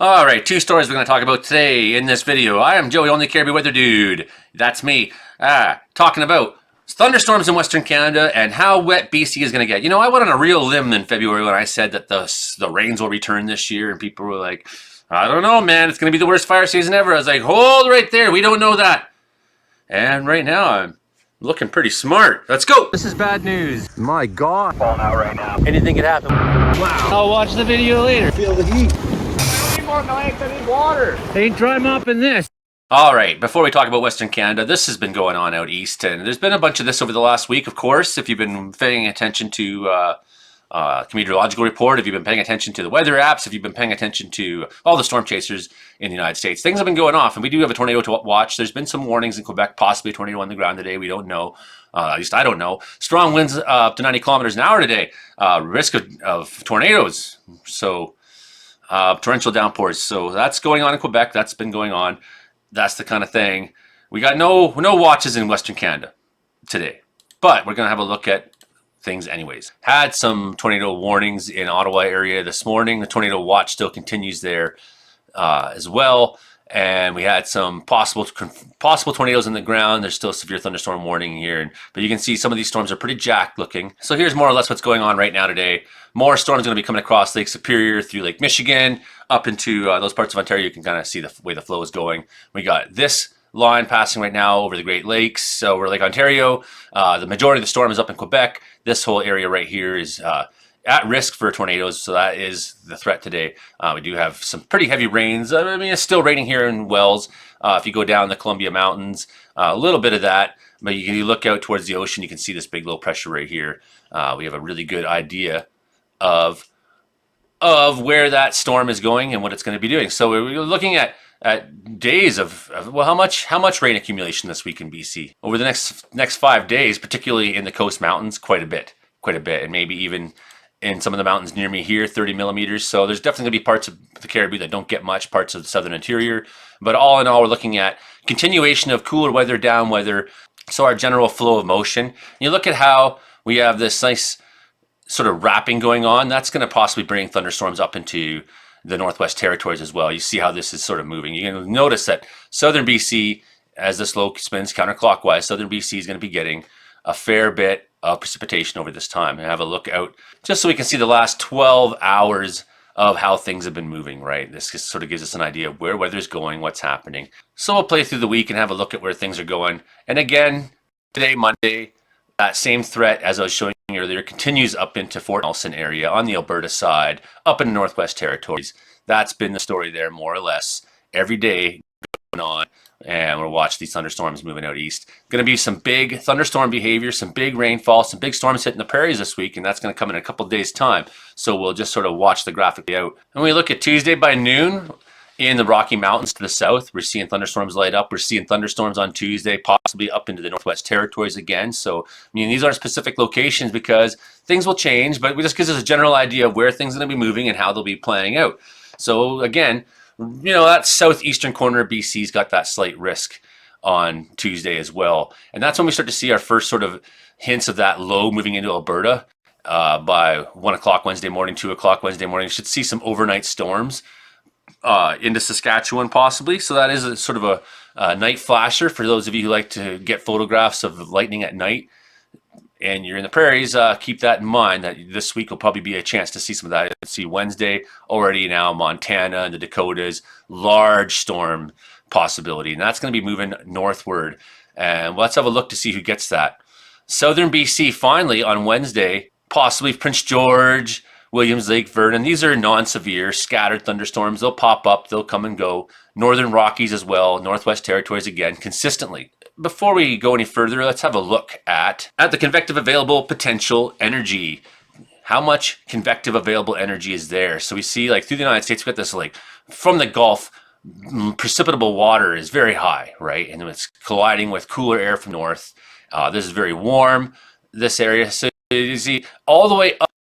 All right, two stories we're going to talk about today in this video. I am Joey, only Caribbean Weather Dude. That's me. Talking about thunderstorms in Western Canada and how wet BC is going to get. You know, I went on a real limb in February when I said that the rains will return this year, and people were like, I don't know, man, it's going to be the worst fire season ever. I was like, hold right there, we don't know that. And right now, I'm looking pretty smart. Let's go. This is bad news. My God. Falling out right now. Anything could happen. Wow. I'll watch the video later. Feel the heat. I need more legs, I need water. They ain't dry mopping this. All right, before we talk about Western Canada, this has been going on out east, and there's been a bunch of this over the last week, of course. If you've been paying attention to meteorological report, if you've been paying attention to the weather apps, if you've been paying attention to all the storm chasers in the United States, things have been going off, and we do have a tornado to watch. There's been some warnings in Quebec, possibly a tornado on the ground today. We don't know. At least I don't know. Strong winds up to 90 kilometers an hour today. Risk of tornadoes. So torrential downpours. So that's going on in Quebec. That's been going on. That's the kind of thing. We got no watches in Western Canada today, but we're going to have a look at things anyways. Had some tornado warnings in Ottawa area this morning. The tornado watch still continues there as well. And we had some possible tornadoes in the ground. There's still a severe thunderstorm warning here. But you can see some of these storms are pretty jacked looking. So here's more or less what's going on right now today. More storms going to be coming across Lake Superior through Lake Michigan up into those parts of Ontario. You can kind of see the way the flow is going. We got this line passing right now over the Great Lakes, over Lake Ontario. The majority of the storm is up in Quebec. This whole area right here is at risk for tornadoes, so that is the threat today. We do have some pretty heavy rains. I mean, it's still raining here in Wells. If you go down the Columbia Mountains, a little bit of that, but you look out towards the ocean, you can see this big low pressure right here. We have a really good idea of where that storm is going and what it's going to be doing. So we're looking at days of well, how much rain accumulation this week in BC over the next 5 days, particularly in the coast mountains, quite a bit, and maybe even in some of the mountains near me here, 30 millimeters. So there's definitely going to be parts of the Caribbean that don't get much, parts of the southern interior. But all in all, we're looking at continuation of cooler weather, down weather. So our general flow of motion. And you look at how we have this nice sort of wrapping going on. That's going to possibly bring thunderstorms up into the Northwest Territories as well. You see how this is sort of moving. You can notice that southern BC, as this low spins counterclockwise, southern BC is going to be getting a fair bit of precipitation over this time. And have a look out just so we can see the last 12 hours of how things have been moving, right? This just sort of gives us an idea of where weather's going, what's happening. So we'll play through the week and have a look at where things are going. And again, today, Monday, that same threat as I was showing you earlier continues up into Fort Nelson area on the Alberta side, up in the Northwest Territories. That's been the story there more or less every day going on. And we'll watch these thunderstorms moving out east. Going to be some big thunderstorm behavior, some big rainfall, some big storms hitting the prairies this week, and that's going to come in a couple days' time. So we'll just sort of watch the graphic out. And we look at Tuesday by noon in the Rocky Mountains to the south. We're seeing thunderstorms light up. We're seeing thunderstorms on Tuesday, possibly up into the Northwest Territories again. So, I mean, these aren't specific locations because things will change, but it just gives us a general idea of where things are going to be moving and how they'll be playing out. So, again, you know, that southeastern corner of BC's got that slight risk on Tuesday as well. And that's when we start to see our first sort of hints of that low moving into Alberta. By 1 o'clock Wednesday morning, 2 o'clock Wednesday morning, you should see some overnight storms into Saskatchewan possibly. So that is a sort of a night flasher for those of you who like to get photographs of lightning at night. And you're in the prairies, keep that in mind that this week will probably be a chance to see some of that. Let's see Wednesday already now, Montana and the Dakotas, large storm possibility. And that's going to be moving northward. And let's have a look to see who gets that. Southern BC finally on Wednesday, possibly Prince George, Williams Lake, Vernon. These are non-severe, scattered thunderstorms. They'll pop up, they'll come and go. Northern Rockies as well, Northwest Territories again, consistently. Before we go any further, let's have a look at the convective available potential energy. How much convective available energy is there? So we see like through the United States, we've got this like from the Gulf, precipitable water is very high, right? And it's colliding with cooler air from north. This is very warm, this area. So you see all the way up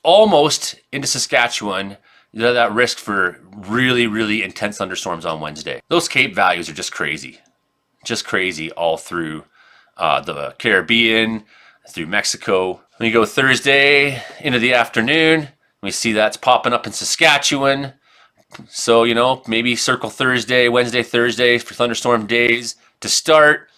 almost into Saskatchewan, that risk for really, really intense thunderstorms on Wednesday. Those Cape values are just crazy all through the Caribbean, through Mexico. When you go Thursday into the afternoon, we see that's popping up in Saskatchewan, So, maybe circle Thursday, Wednesday, Thursday for thunderstorm days to start.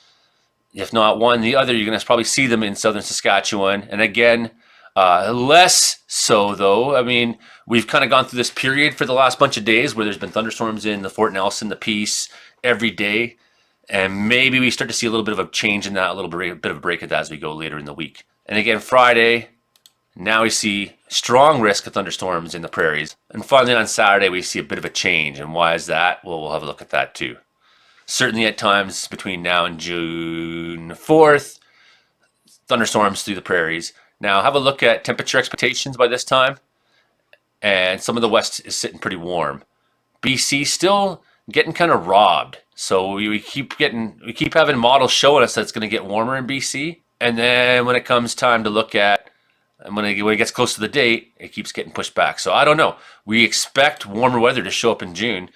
If not one, the other, you're going to probably see them in southern Saskatchewan. And again, less so though. I mean, we've kind of gone through this period for the last bunch of days where there's been thunderstorms in the Fort Nelson, the Peace, every day. And maybe we start to see a little bit of a change in that, a little bit of a break of that as we go later in the week. And again, Friday, now we see strong risk of thunderstorms in the prairies. And finally on Saturday, we see a bit of a change. And why is that? Well, we'll have a look at that too. Certainly at times between now and June 4th, thunderstorms through the prairies. Now have a look at temperature expectations by this time. And some of the west is sitting pretty warm. BC still getting kind of robbed. So we keep having models showing us that it's going to get warmer in BC. And then when it comes time to look at, and when it gets close to the date, it keeps getting pushed back. So I don't know. We expect warmer weather to show up in June,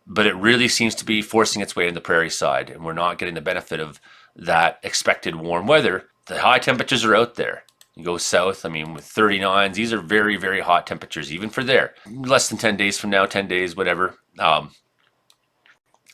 but it really seems to be forcing its way in the prairie side, and we're not getting the benefit of that expected warm weather. The high temperatures are out there. You go south, I mean, with 39s, these are very, very hot temperatures, even for there. Less than 10 days from now, 10 days, whatever.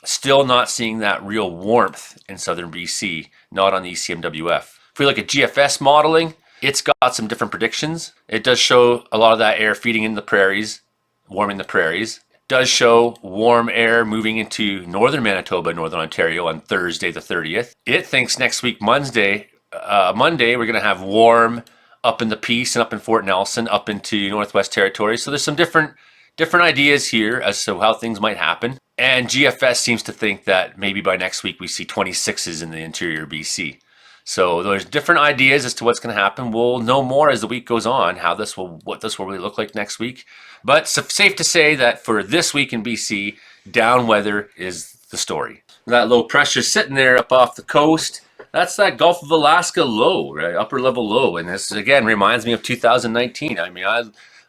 Still not seeing that real warmth in southern BC, not on the ECMWF. If we look at GFS modeling, it's got some different predictions. It does show a lot of that air feeding in the prairies, warming the prairies. It does show warm air moving into northern Manitoba, northern Ontario on Thursday the 30th. It thinks next week, Monday, we're going to have warm up in the Peace and up in Fort Nelson, up into Northwest Territory. So there's some different ideas here as to how things might happen. And GFS seems to think that maybe by next week we see 26s in the interior BC. So there's different ideas as to what's going to happen. We'll know more as the week goes on what this will really look like next week. But it's safe to say that for this week in BC, down weather is the story. That low pressure sitting there up off the coast, that's that Gulf of Alaska low, right? Upper level low. And this again reminds me of 2019. I mean,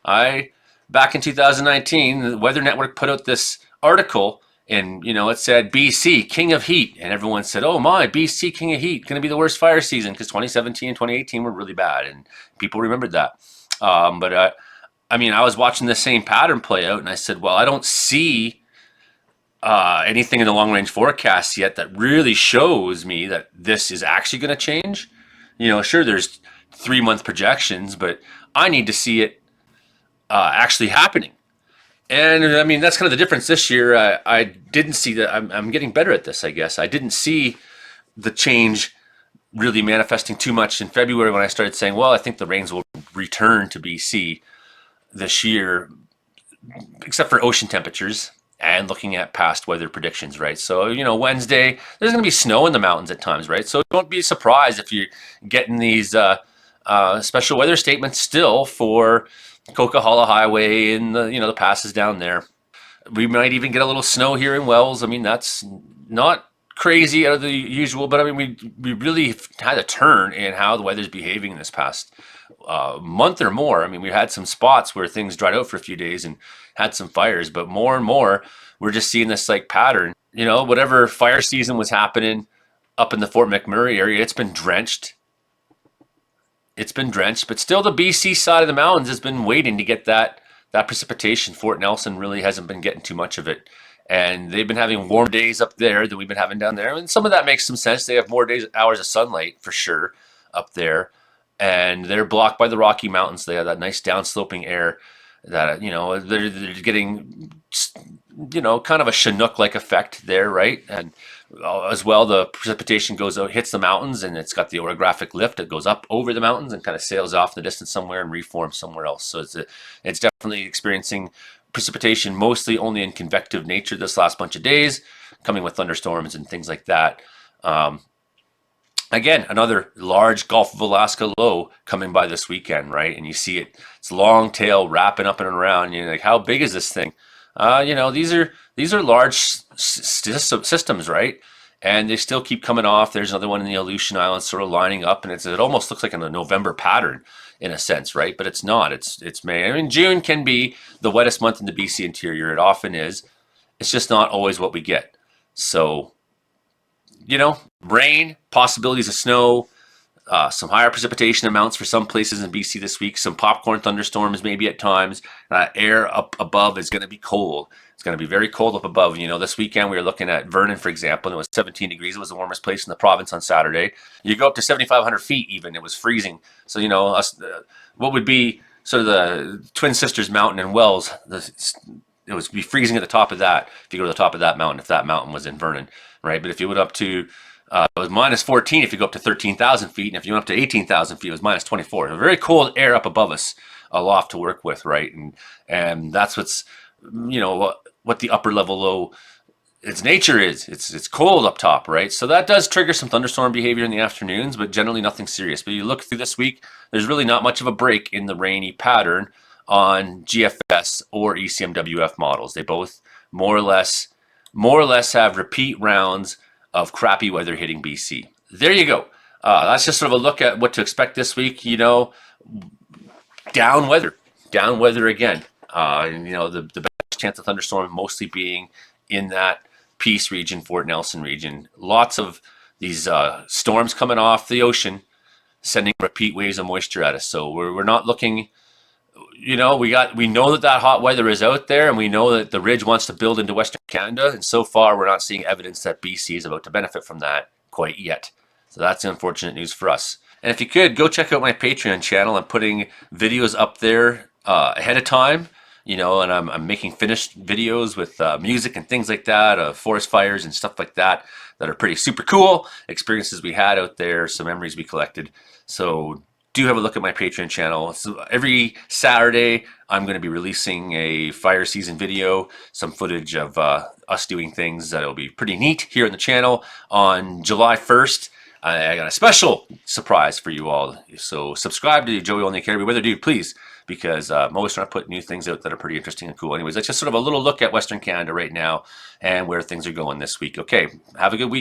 I back in 2019, the Weather Network put out this article, and it said BC King of Heat, and everyone said, "Oh my, BC King of Heat, going to be the worst fire season," because 2017 and 2018 were really bad, and people remembered that. But I mean, I was watching the same pattern play out, and I said, "Well, I don't see anything in the long range forecast yet that really shows me that this is actually going to change." Sure, there's 3-month projections, but I need to see it actually happening. And I mean, that's kind of the difference this year. I didn't see that. I'm getting better at this, I guess. I didn't see the change really manifesting too much in February when I started saying, well, I think the rains will return to BC this year, except for ocean temperatures and looking at past weather predictions, right? So, Wednesday, there's going to be snow in the mountains at times, right? So don't be surprised if you're getting these special weather statements still for Coquihalla Highway and the passes down there. We might even get a little snow here in Wells. I mean, that's not crazy out of the usual, but I mean, we really had a turn in how the weather's behaving in this past month or more. I mean, we had some spots where things dried out for a few days and had some fires, but more and more, we're just seeing this like pattern. Whatever fire season was happening up in the Fort McMurray area, it's been drenched. But still the BC side of the mountains has been waiting to get that precipitation. Fort Nelson really hasn't been getting too much of it. And they've been having warm days up there than we've been having down there. And some of that makes some sense. They have more hours of sunlight for sure up there. And they're blocked by the Rocky Mountains. They have that nice downsloping air that, they're getting, kind of a Chinook-like effect there, right? And as well, the precipitation goes out, hits the mountains, and it's got the orographic lift. It goes up over the mountains and kind of sails off in the distance somewhere and reforms somewhere else. So it's definitely experiencing precipitation mostly only in convective nature this last bunch of days, coming with thunderstorms and things like that. Again, another large Gulf of Alaska low coming by this weekend, right? And you see it's long tail wrapping up and around. You're like, how big is this thing? These are large systems, right? And they still keep coming off. There's another one in the Aleutian Islands sort of lining up, and it almost looks like a November pattern in a sense, right? But it's not. It's May. I mean, June can be the wettest month in the BC interior. It often is. It's just not always what we get. So, rain, possibilities of snow, Some higher precipitation amounts for some places in BC this week. Some popcorn thunderstorms maybe at times. Air up above is going to be cold. It's going to be very cold up above. You know, this weekend we were looking at Vernon, for example, and it was 17 degrees. It was the warmest place in the province on Saturday. You go up to 7,500 feet even. It was freezing. So, you know, what would be sort of the Twin Sisters Mountain in Wells, it was be freezing at the top of that if you go to the top of that mountain, if that mountain was in Vernon, right? But if you went up to it was minus 14 if you go up to 13,000 feet, and if you went up to 18,000 feet, it was minus 24. So very cold air up above us, aloft to work with, right? And that's what's, you know, what the upper level low, its nature is. It's cold up top, right? So that does trigger some thunderstorm behavior in the afternoons, but generally nothing serious. But you look through this week, there's really not much of a break in the rainy pattern on GFS or ECMWF models. They both more or less have repeat rounds of crappy weather hitting BC. There you go. That's just sort of a look at what to expect this week. You know, down weather again. And, you know, the best chance of thunderstorm mostly being in that Peace region, Fort Nelson region. Lots of these storms coming off the ocean, sending repeat waves of moisture at us. So we're not looking. You know, we know that hot weather is out there, and we know that the ridge wants to build into Western Canada, and so far we're not seeing evidence that BC is about to benefit from that quite yet. So that's unfortunate news for us. And if you could, go check out my Patreon channel. I'm putting videos up there ahead of time, you know, and I'm making finished videos with music and things like that, of forest fires and stuff like that are pretty super cool, experiences we had out there, some memories we collected. So do have a look at my Patreon channel. So every Saturday, I'm going to be releasing a fire season video, some footage of us doing things that'll be pretty neat here on the channel. On July 1st, I got a special surprise for you all. So subscribe to Joey Only Caribou Weather Dude, please, because I'm always trying to put new things out that are pretty interesting and cool. Anyways, that's just sort of a little look at Western Canada right now and where things are going this week. Okay, have a good week.